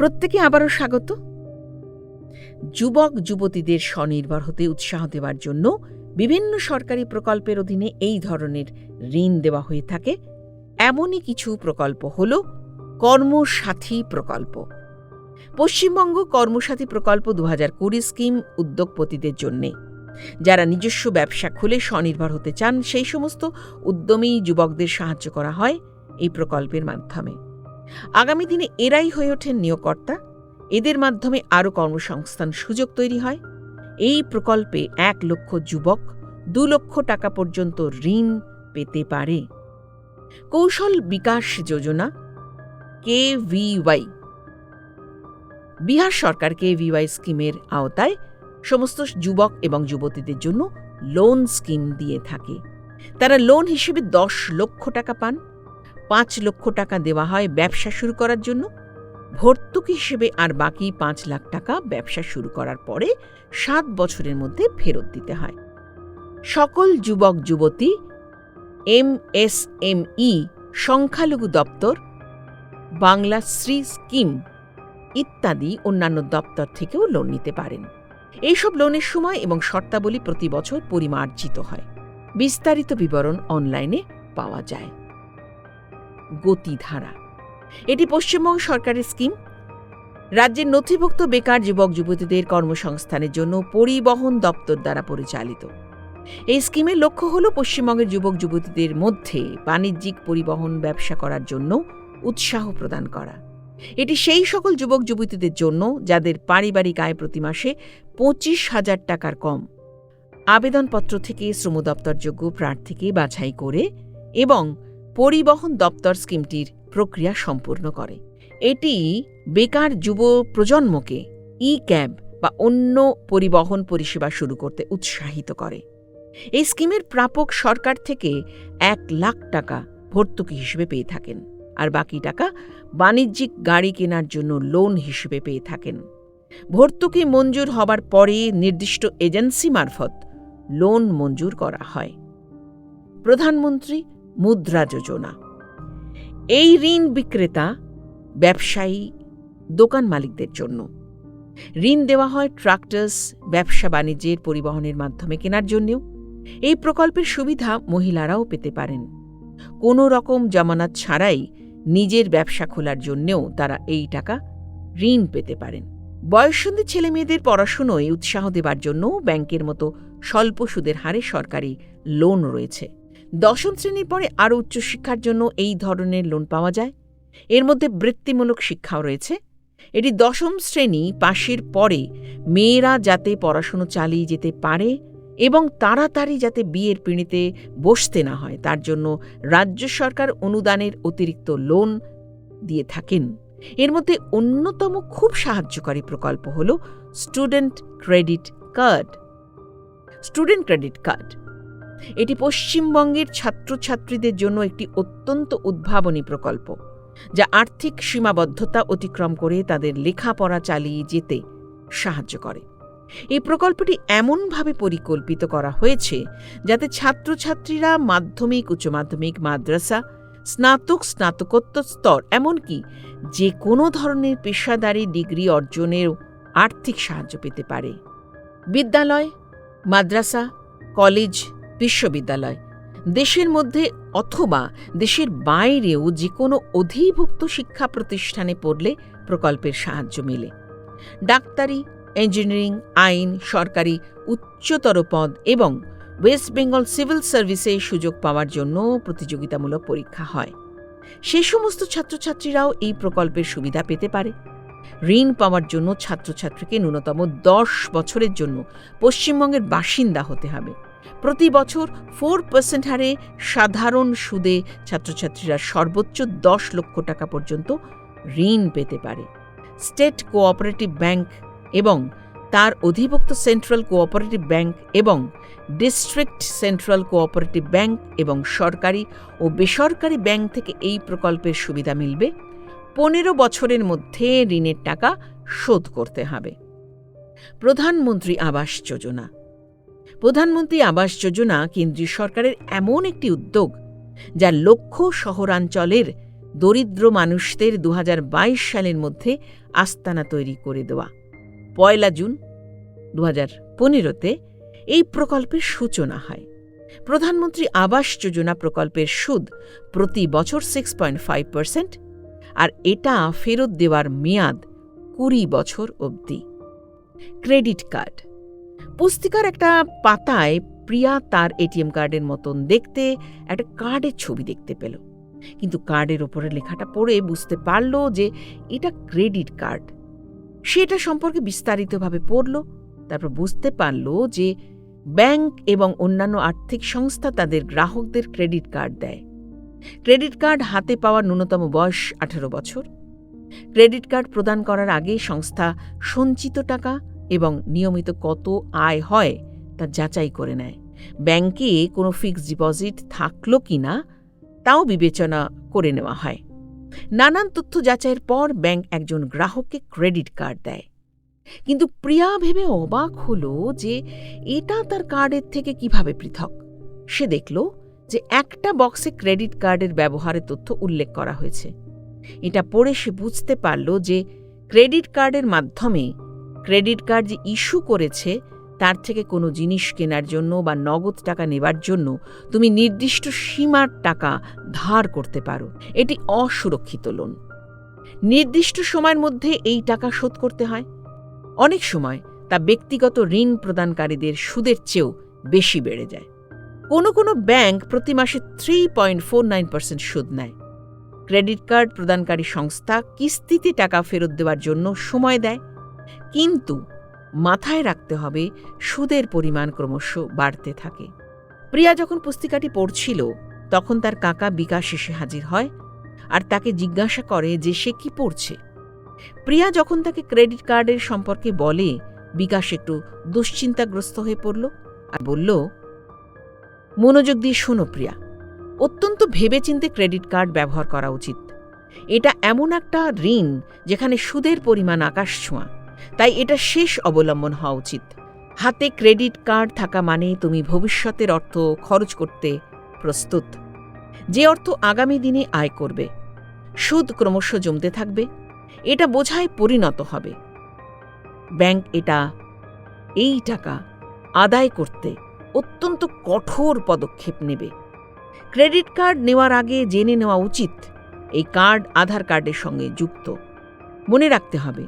প্রত্যেকে আবারও স্বাগত। যুবক যুবতীদের স্বনির্ভর হতে উৎসাহ দেওয়ার জন্য বিভিন্ন সরকারি প্রকল্পের অধীনে এই ধরনের ঋণ দেওয়া হয়ে থাকে। এমনই কিছু প্রকল্প হল কর্মসাথী প্রকল্প। পশ্চিমবঙ্গ কর্মসাথী প্রকল্প 2020 স্কিম উদ্যোগপতিদের জন্যে, যারা নিজস্ব ব্যবসা খুলে স্বনির্ভর হতে চান সেই সমস্ত উদ্যমী যুবকদের সাহায্য করা হয় এই প্রকল্পের মাধ্যমে। আগামী দিনে এরাই হয়ে ওঠেন নিয়োগকর্তা। এদের মাধ্যমে আরও কর্মসংস্থান সুযোগ তৈরি হয়। এই প্রকল্পে 1 লক্ষ যুবক 2 লক্ষ টাকা পর্যন্ত ঋণ পেতে পারে। কৌশল বিকাশ যোজনা KVY, বিহার সরকার KVY স্কিমের আওতায় সমস্ত যুবক এবং যুবতীদের জন্য লোন স্কিম দিয়ে থাকে। তারা লোন হিসেবে 10 লক্ষ টাকা পান। 5 লক্ষ টাকা দেওয়া হয় ব্যবসা শুরু করার জন্য, ভর্তুকি হিসেবে আর বাকি 5 লাখ টাকা ব্যবসা শুরু করার পরে 7 বছরের মধ্যে ফেরত দিতে হয়। সকল যুবক যুবতী MSME, সংখ্যালঘু দপ্তর, বাংলা শ্রী স্কিম ইত্যাদি অন্যান্য দপ্তর থেকেও লোন নিতে পারেন। এইসব লোনের সময় এবং শর্তাবলী প্রতি বছর পরিমার্জিত হয়। বিস্তারিত বিবরণ অনলাইনে পাওয়া যায়। গতিধারা, এটি পশ্চিমবঙ্গ সরকারের স্কিম। রাজ্যের নথিভুক্ত বেকার যুবক যুবতীদের কর্মসংস্থানের জন্য পরিবহন দপ্তর দ্বারা পরিচালিত। এই স্কিমের লক্ষ্য হল পশ্চিমবঙ্গের যুবক যুবতীদের মধ্যে বাণিজ্যিক পরিবহন ব্যবসা করার জন্য উৎসাহ প্রদান করা। এটি সেই সকল যুবক যুবতীদের জন্য যাদের পারিবারিক আয় প্রতি মাসে 25,000 টাকার কম। আবেদনপত্র থেকে শ্রম দপ্তরযোগ্য প্রার্থীকে বাছাই করে এবং পরিবহন দপ্তর স্কিমটির প্রক্রিয়া সম্পূর্ণ করে। এটি বেকার যুব প্রজন্মকে ই-ক্যাব বা অন্য পরিবহন পরিষেবা শুরু করতে উৎসাহিত করে। এই স্কিমের প্রাপক সরকার থেকে 1 লাখ টাকা ভর্তুকি হিসেবে পেয়ে থাকেন, আর বাকি টাকা বাণিজ্যিক গাড়ি কেনার জন্য লোন হিসেবে পেয়ে থাকেন। ভর্তুকি মঞ্জুর হবার পরে নির্দিষ্ট এজেন্সি মারফত লোন মঞ্জুর করা হয়। প্রধানমন্ত্রী মুদ্রা যোজনা, এই ঋণ বিক্রেতা, ব্যবসায়ী, দোকান মালিকদের জন্য। ঋণ দেওয়া হয় ট্রাক্টরস, ব্যবসা বাণিজ্যের পরিবহনের মাধ্যমে কেনার জন্যও। এই প্রকল্পের সুবিধা মহিলারাও পেতে পারেন। কোনো রকম জামানত ছাড়াই নিজের ব্যবসা খোলার জন্যও তারা এই টাকা ঋণ পেতে পারেন। বয়ঃসন্ধি ছেলেমেয়েদের পড়াশুনোয় উৎসাহ দেবার জন্য ব্যাংকের মতো স্বল্প সুদের হারে সরকারি লোন রয়েছে। 10ম শ্রেণীর পরে আরও উচ্চশিক্ষার জন্য এই ধরনের লোন পাওয়া যায়। এর মধ্যে বৃত্তিমূলক শিক্ষাও রয়েছে। এটি 10ম শ্রেণী পাশের পরে মেয়েরা যাতে পড়াশুনো চালিয়ে যেতে পারে এবং তাড়াতাড়ি যাতে বিয়ের পিঁড়িতে বসতে না হয় তার জন্য রাজ্য সরকার অনুদানের অতিরিক্ত লোন দিয়ে থাকেন। এর মধ্যে অন্যতম খুব সাহায্যকারী প্রকল্প হল student credit card. Student credit card এটি পশ্চিমবঙ্গের ছাত্রছাত্রীদের জন্য একটি অত্যন্ত উদ্ভাবনী প্রকল্প, যা আর্থিক সীমাবদ্ধতা অতিক্রম করে তাদের লেখাপড়া চালিয়ে যেতে সাহায্য করে। এই প্রকল্পটি এমনভাবে পরিকল্পিত করা হয়েছে যাতে ছাত্রছাত্রীরা মাধ্যমিক, উচ্চ মাধ্যমিক, মাদ্রাসা, স্নাতক, স্নাতকোত্তর স্তর, এমনকি যে কোনো ধরনের পেশাদারি ডিগ্রি অর্জনের আর্থিক সাহায্য পেতে পারে। বিদ্যালয়, মাদ্রাসা, কলেজ, বিশ্ববিদ্যালয়, দেশের মধ্যে অথবা দেশের বাইরেও যে কোনো অধিভুক্ত শিক্ষা প্রতিষ্ঠানে পড়লে প্রকল্পের সাহায্য মেলে। ডাক্তারি, ইঞ্জিনিয়ারিং, আইন, সরকারি উচ্চতর পদ এবং ওয়েস্ট বেঙ্গল সিভিল সার্ভিসে সুযোগ পাওয়ার জন্য প্রতিযোগিতামূলক পরীক্ষা হয়। সে সমস্ত ছাত্রছাত্রীরাও এই প্রকল্পের সুবিধা পেতে পারে। ঋণ পাওয়ার জন্য ছাত্রছাত্রীকে ন্যূনতম 10 বছরের জন্য পশ্চিমবঙ্গের বাসিন্দা হতে হবে। প্রতি বছর 4% হারে সাধারণ সুদে ছাত্রছাত্রীরা সর্বোচ্চ 10 লক্ষ টাকা পর্যন্ত ঋণ পেতে পারে। স্টেট কোঅপারেটিভ ব্যাংক এবং তার অধিভুক্ত সেন্ট্রাল কোঅপারেটিভ ব্যাংক এবং ডিস্ট্রিক্ট সেন্ট্রাল কোঅপারেটিভ ব্যাংক এবং সরকারি ও বেসরকারি ব্যাংক থেকে এই প্রকল্পের সুবিধা মিলবে। 15 বছরের মধ্যে ঋণের টাকা শোধ করতে হবে। প্রধানমন্ত্রী আবাস যোজনা। প্রধানমন্ত্রী আবাস যোজনা কেন্দ্রীয় সরকারের এমন একটি উদ্যোগ যার লক্ষ্য শহরাঞ্চলের দরিদ্র মানুষদের 2022 সালের মধ্যে আস্তানা তৈরি করে দেওয়া। 1 জুন 2015-তে এই প্রকল্পের সূচনা হয়। প্রধানমন্ত্রী আবাস যোজনা প্রকল্পের সুদ প্রতি বছর 6.5%, আর এটা ফেরত দেওয়ার মেয়াদ 20 বছর অবধি। Credit card. পুস্তিকার একটা পাতায় প্রিয়া তার এটিএম কার্ডের মতন দেখতে একটা কার্ডের ছবি দেখতে পেল, কিন্তু কার্ডের ওপরে লেখাটা পড়ে বুঝতে পারল যে এটা ক্রেডিট কার্ড। সে এটা সম্পর্কে বিস্তারিতভাবে পড়ল, তারপর বুঝতে পারল যে ব্যাংক এবং অন্যান্য আর্থিক সংস্থা তাদের গ্রাহকদের ক্রেডিট কার্ড দেয়। ক্রেডিট কার্ড হাতে পাওয়ার ন্যূনতম বয়স 18 বছর। ক্রেডিট কার্ড প্রদান করার আগে সংস্থা সঞ্চিত টাকা এবং নিয়মিত কত আয় হয় তা যাচাই করে নেয়। ব্যাংকে কোনো ফিক্সড ডিপোজিট থাকলো কিনা তাও বিবেচনা করে নেওয়া হয়। নানান তথ্য যাচাইয়ের পর ব্যাংক একজন গ্রাহককে ক্রেডিট কার্ড দেয়। কিন্তু প্রিয়া ভেবে অবাক হলো যে এটা তার কার্ডের থেকে কিভাবে পৃথক। সে দেখল যে একটা বক্সে ক্রেডিট কার্ডের ব্যবহারের তথ্য উল্লেখ করা হয়েছে। এটা পড়ে সে বুঝতে পারল যে ক্রেডিট কার্ডের মাধ্যমে ক্রেডিট কার্ড যে ইস্যু করেছে তার থেকে কোনো জিনিস কেনার জন্য বা নগদ টাকা নেবার জন্য তুমি নির্দিষ্ট সীমার টাকা ধার করতে পারো। এটি অসুরক্ষিত লোন। নির্দিষ্ট সময়ের মধ্যে এই টাকা শোধ করতে হয়। অনেক সময় তা ব্যক্তিগত ঋণ প্রদানকারীদের সুদের চেয়েও বেশি বেড়ে যায়। কোনো কোনো ব্যাংক প্রতি মাসে 3.49% সুদ নেয়। ক্রেডিট কার্ড প্রদানকারী সংস্থা কিস্তিতে টাকা ফেরত দেওয়ার জন্য সময় দেয়, কিন্তু মাথায় রাখতে হবে সুদের পরিমাণ ক্রমশ বাড়তে থাকে। প্রিয়া যখন পুস্তিকাটি পড়ছিল তখন তার কাকা বিকাশ এসে হাজির হয় আর তাকে জিজ্ঞাসা করে যে সে কি পড়ছে। প্রিয়া যখন তাকে ক্রেডিট কার্ডের সম্পর্কে বলে, বিকাশ একটু দুশ্চিন্তাগ্রস্ত হয়ে পড়ল আর বলল, মনোযোগ দিয়ে শোনো প্রিয়া, অত্যন্ত ভেবেচিন্তে ক্রেডিট কার্ড ব্যবহার করা উচিত। এটা এমন একটা ঋণ যেখানে সুদের পরিমাণ আকাশ ছোঁয়া, তাই এটা শেষ অবলম্বন হওয়া উচিত। হাতে ক্রেডিট কার্ড থাকা মানে তুমি ভবিষ্যতের অর্থ খরচ করতে প্রস্তুত, যে অর্থ আগামী দিনে আয় করবে। সুদ ক্রমশ জমতে থাকবে, এটা বোঝায় পরিণত হবে। ব্যাংক এই টাকা আদায় করতে অত্যন্ত কঠোর পদক্ষেপ নেবে। ক্রেডিট কার্ড নেওয়ার আগে জেনে নেওয়া উচিত এই কার্ড আধার কার্ডের সঙ্গে যুক্ত। মনে রাখতে হবে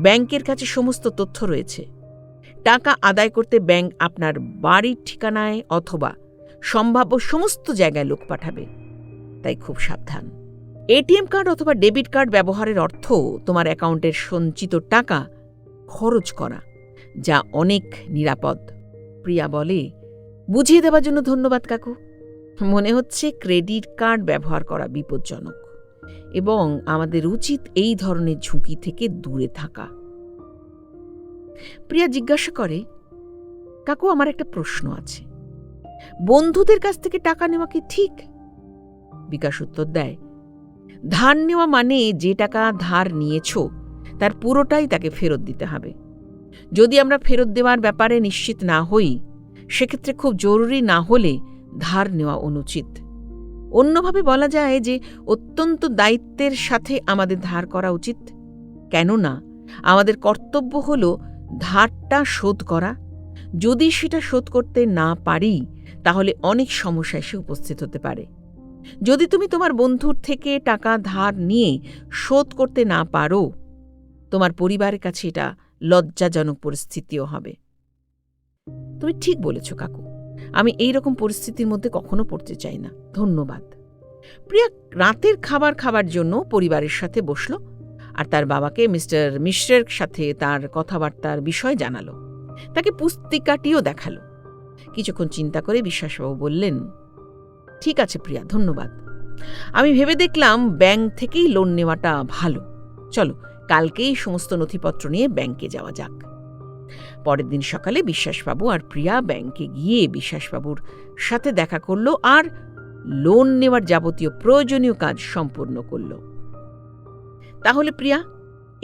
ব্যাংকের কাছে সমস্ত তথ্য রয়েছে। টাকা আদায় করতে ব্যাংক আপনার বাড়ির ঠিকানায় অথবা সম্ভাব্য সমস্ত জায়গায় লোক পাঠাবে, তাই খুব সাবধান। এটিএম কার্ড অথবা ডেবিট কার্ড ব্যবহারের অর্থ তোমার অ্যাকাউন্টের সঞ্চিত টাকা খরচ করা, যা অনেক নিরাপদ। প্রিয়া বলে, বুঝিয়ে দেওয়ার জন্য ধন্যবাদ কাকু। মনে হচ্ছে ক্রেডিট কার্ড ব্যবহার করা বিপজ্জনক এবং আমাদের উচিত এই ধরনের ঝুঁকি থেকে দূরে থাকা। প্রিয়া জিজ্ঞাসা করে, কাকু আমার একটা প্রশ্ন আছে, বন্ধুদের কাছ থেকে টাকা নেওয়া কি ঠিক? বিকাশ উত্তর দেয়, ধার নেওয়া মানে যে টাকা ধার নিয়েছ তার পুরোটাই তাকে ফেরত দিতে হবে। যদি আমরা ফেরত দেওয়ার ব্যাপারে নিশ্চিত না হই, সেক্ষেত্রে খুব জরুরি না হলে ধার নেওয়া অনুচিত। অন্যভাবে বলা যায় যে অত্যন্ত দায়িত্বের সাথে আমাদের ধার করা উচিত, কেননা আমাদের কর্তব্য হল ধারটা শোধ করা। যদি সেটা শোধ করতে না পারি তাহলে অনেক সমস্যা এসে উপস্থিত হতে পারে। যদি তুমি তোমার বন্ধুর থেকে টাকা ধার নিয়ে শোধ করতে না পারো, তোমার পরিবারের কাছে এটা লজ্জাজনক পরিস্থিতিও হবে। তুমি ঠিক বলেছ কাকু, আমি এই রকম পরিস্থিতির মধ্যে কখনো পড়তে চাই না, ধন্যবাদ। প্রিয়া রাতের খাবার খাবার জন্য পরিবারের সাথে বসল আর তার বাবাকে মিস্টার মিশ্রের সাথে তার কথাবার্তার বিষয় জানালো। তাকে পুস্তিকাটিও দেখালো। কিছুক্ষণ চিন্তা করে বিশ্বাসবাবু বললেন, ঠিক আছে প্রিয়া, ধন্যবাদ। আমি ভেবে দেখলাম ব্যাংক থেকেই লোন নেওয়াটা ভালো। চলো কালকেই সমস্ত নথিপত্র নিয়ে ব্যাংকে যাওয়া যাক। পরের দিন সকালে বিশ্বাসবাবু আর প্রিয়া ব্যাংকে গিয়ে বিশ্বাসবাবুর সাথে দেখা করল আর লোন নেওয়ার যাবতীয় প্রয়োজনীয় কাজ সম্পূর্ণ করল। তাহলে প্রিয়া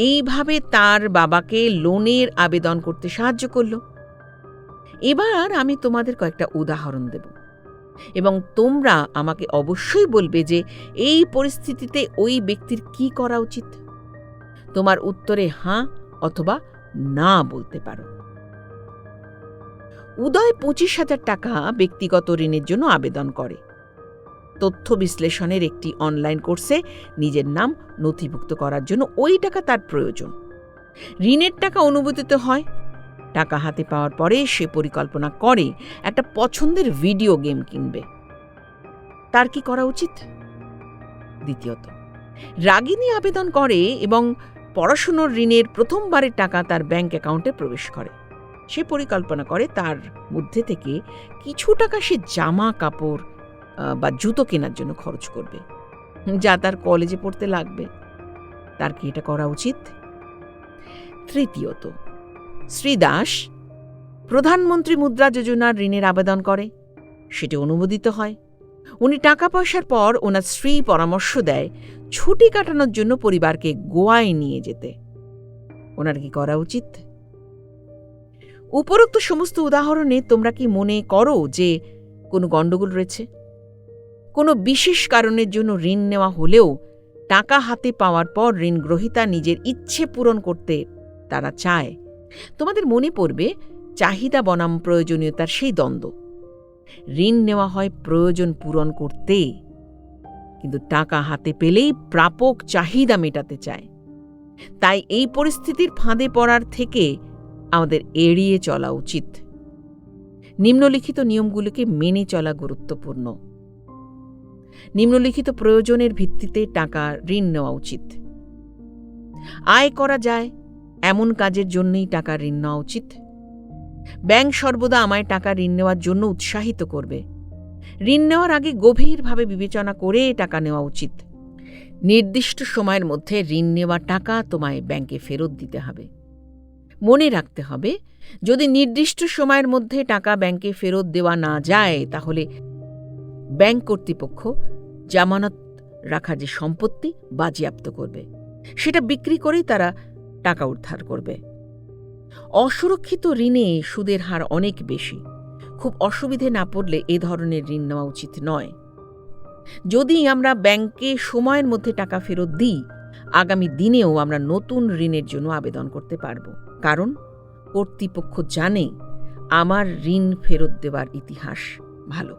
এইভাবে তার বাবাকে লোনের আবেদন করতে সাহায্য করল। এবার আমি তোমাদের কয়েকটা উদাহরণ দেব। এবং তোমরা আমাকে অবশ্যই বলবে যে এই পরিস্থিতিতে ওই ব্যক্তির কি করা উচিত। তোমার উত্তরে হাঁ অথবা না বলতে পারো। উদয় 25,000 টাকা ব্যক্তিগত ঋণের জন্য আবেদন করে। তথ্য বিশ্লেষণের একটি অনলাইন কোর্সে নিজের নাম নথিভুক্ত করার জন্য ওই টাকা তার প্রয়োজন। ঋণের টাকা অনুমোদিত হয়। টাকা হাতে পাওয়ার পরে সে পরিকল্পনা করে একটা পছন্দের ভিডিও গেম কিনবে। তার কি করা উচিত? দ্বিতীয়ত, রাগিনী আবেদন করে এবং পড়াশুনোর ঋণের প্রথমবারের টাকা তার ব্যাংক অ্যাকাউন্টে প্রবেশ করে। সে পরিকল্পনা করে তার মধ্যে থেকে কিছু টাকা সে জামা কাপড় বা জুতো কেনার জন্য খরচ করবে, যা তার কলেজে পড়তে লাগবে। তার কি এটা করা উচিত? তৃতীয়ত, শ্রীদাস প্রধানমন্ত্রী মুদ্রা যোজনার ঋণের আবেদন করে। সেটি অনুমোদিত হয়। উনি টাকা পয়সার পর ওনার স্ত্রী পরামর্শ দেয় ছুটি কাটানোর জন্য পরিবারকে গোয়ায় নিয়ে যেতে। ওনার কি করা উচিত? উপরোক্ত সমস্ত উদাহরণে তোমরা কি মনে করো যে কোনো গণ্ডগোল রয়েছে? কোনো বিশেষ কারণের জন্য ঋণ নেওয়া হলেও টাকা হাতে পাওয়ার পর ঋণ গ্রহীতা নিজের ইচ্ছে পূরণ করতে তারা চায়। তোমাদের মনে পড়বে চাহিদা বনাম প্রয়োজনীয়তার সেই দ্বন্দ্ব। ঋণ নেওয়া হয় প্রয়োজন পূরণ করতে, কিন্তু টাকা হাতে পেলেই প্রাপক চাহিদা মেটাতে চায়। তাই এই পরিস্থিতির ফাঁদে পড়ার থেকে আমাদের এড়িয়ে চলা উচিত। নিম্নলিখিত নিয়মগুলোকে মেনে চলা গুরুত্বপূর্ণ। নিম্নলিখিত প্রয়োজনের ভিত্তিতে টাকা ঋণ নেওয়া উচিত। আয় করা যায় এমন কাজের জন্যই টাকা ঋণ নেওয়া উচিত। ব্যাংক সর্বদা আমায় টাকা ঋণ নেওয়ার জন্য উৎসাহিত করবে। ঋণ নেওয়ার আগে গভীরভাবে বিবেচনা করে টাকা নেওয়া উচিত। নির্দিষ্ট সময়ের মধ্যে ঋণ নেওয়া টাকা তোমায় ব্যাংকে ফেরত দিতে হবে। মনে রাখতে হবে, যদি নির্দিষ্ট সময়ের মধ্যে টাকা ব্যাংকে ফেরত দেওয়া না যায়, তাহলে ব্যাংক কর্তৃপক্ষ জামানত রাখা যে সম্পত্তি বাজেয়াপ্ত করবে, সেটা বিক্রি করেই তারা টাকা উদ্ধার করবে। অসুরক্ষিত ঋণে সুদের হার অনেক বেশি। খুব অসুবিধে না পড়লে এ ধরনের ঋণ নেওয়া উচিত নয়। যদি আমরা ব্যাংকে সময়ের মধ্যে টাকা ফেরত দিই, আগামী দিনেও আমরা নতুন ঋণের জন্য আবেদন করতে পারব, কারণ কর্তৃপক্ষ জানে আমার ঋণ ফেরত দেওয়ার ইতিহাস ভালো।